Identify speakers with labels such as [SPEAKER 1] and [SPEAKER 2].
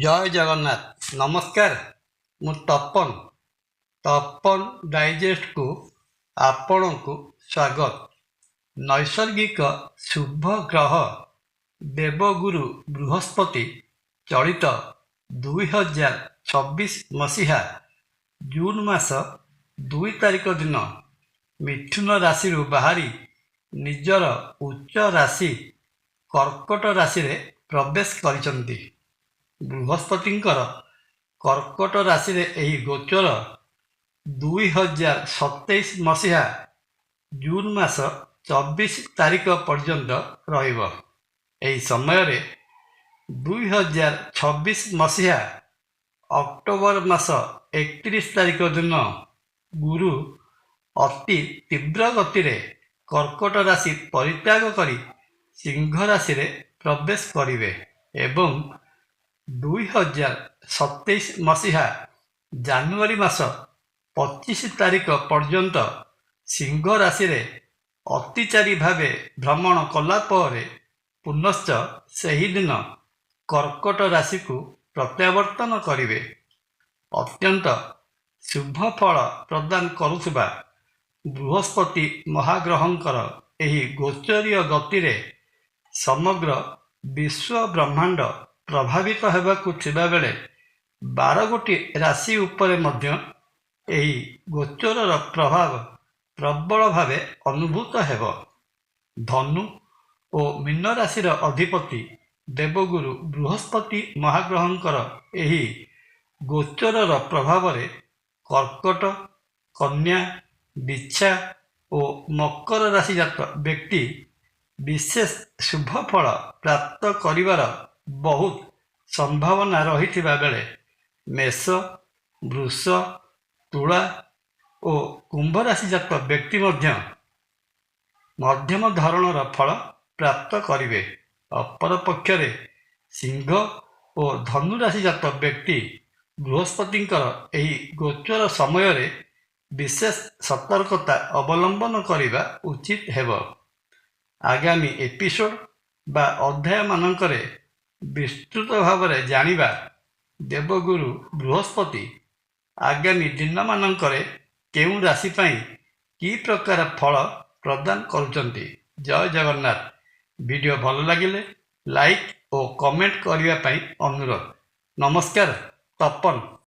[SPEAKER 1] ଜୟ ଜଗନ୍ନାଥ। ନମସ୍କାର। ମୁଁ ତପନ ଡାଇଜେଷ୍ଟକୁ ଆପଣଙ୍କୁ ସ୍ୱାଗତ। ନୈସର୍ଗିକ ଶୁଭ ଗ୍ରହ ଦେବଗୁରୁ ବୃହସ୍ପତି ଚଳିତ 2024 ମସିହା ଜୁନ୍ ମାସ 2 ତାରିଖ ଦିନ ମିଥୁନ ରାଶିରୁ ବାହାରି ନିଜର ଉଚ୍ଚ ରାଶି କର୍କଟ ରାଶିରେ ପ୍ରବେଶ କରିଛନ୍ତି। ବୃହସ୍ପତିଙ୍କର କର୍କଟ ରାଶିରେ ଏହି ଗୋଚର 2027 ମସିହା ଜୁନ୍ ମାସ 24 ତାରିଖ ପର୍ଯ୍ୟନ୍ତ ରହିବ। ଏହି ସମୟରେ 2026 ମସିହା ଅକ୍ଟୋବର ମାସ 31 ତାରିଖ ଦିନ ଗୁରୁ ଅତି ତୀବ୍ର ଗତିରେ କର୍କଟ ରାଶି ପରିତ୍ୟାଗ କରି ସିଂହ ରାଶିରେ ପ୍ରବେଶ କରିବେ ଏବଂ 2027 ମସିହା ଜାନୁଆରୀ ମାସ 25 ତାରିଖ ପର୍ଯ୍ୟନ୍ତ ସିଂହ ରାଶିରେ ଅତିଚାରୀ ଭାବେ ଭ୍ରମଣ କଲା ପରେ ପୁନଶ୍ଚ ସେହିଦିନ କର୍କଟ ରାଶିକୁ ପ୍ରତ୍ୟାବର୍ତ୍ତନ କରିବେ। ଅତ୍ୟନ୍ତ ଶୁଭ ଫଳ ପ୍ରଦାନ କରୁଥିବା ବୃହସ୍ପତି ମହାଗ୍ରହଙ୍କର ଏହି ଗୋଚରୀୟ ଗତିରେ ସମଗ୍ର ବିଶ୍ୱ ବ୍ରହ୍ମାଣ୍ଡ ପ୍ରଭାବିତ ହେବାକୁ ଥିବାବେଳେ 12 ଗୋଟି ରାଶି ଉପରେ ମଧ୍ୟ ଏହି ଗୋଚରର ପ୍ରଭାବ ପ୍ରବଳ ଭାବେ ଅନୁଭୂତ ହେବ। ଧନୁ ଓ ମୀନ ରାଶିର ଅଧିପତି ଦେବଗୁରୁ ବୃହସ୍ପତି ମହାଗ୍ରହଙ୍କର ଏହି ଗୋଚରର ପ୍ରଭାବରେ କର୍କଟ, କନ୍ୟା, ବିଛା ଓ ମକର ରାଶିଜାତ ବ୍ୟକ୍ତି ବିଶେଷ ଶୁଭ ଫଳ ପ୍ରାପ୍ତ କରିବାର ବହୁତ ସମ୍ଭାବନା ରହିଥିବା ବେଳେ ମେଷ, ବୃଷ, ତୁଳା ଓ କୁମ୍ଭ ରାଶିଜାତ ବ୍ୟକ୍ତି ମଧ୍ୟ ମଧ୍ୟମ ଧରଣର ଫଳ ପ୍ରାପ୍ତ କରିବେ। ଅପରପକ୍ଷରେ ସିଂହ ଓ ଧନୁ ରାଶିଜାତ ବ୍ୟକ୍ତି ବୃହସ୍ପତିଙ୍କର ଏହି ଗୋଚର ସମୟରେ ବିଶେଷ ସତର୍କତା ଅବଲମ୍ବନ କରିବା ଉଚିତ ହେବ। ଆଗାମୀ ଏପିସୋଡ ବା ଅଧ୍ୟାୟମାନଙ୍କରେ ବିସ୍ତୃତ ଭାବରେ ଜାଣିବା ଦେବଗୁରୁ ବୃହସ୍ପତି ଆଗାମୀ ଦିନମାନଙ୍କରେ କେଉଁ ରାଶି ପାଇଁ କି ପ୍ରକାର ଫଳ ପ୍ରଦାନ କରୁଛନ୍ତି। ଜୟ ଜଗନ୍ନାଥ। ଭିଡ଼ିଓ ଭଲ ଲାଗିଲେ ଲାଇକ୍ ଓ କମେଣ୍ଟ କରିବା ପାଇଁ ଅନୁରୋଧ। ନମସ୍କାର। ତପନ।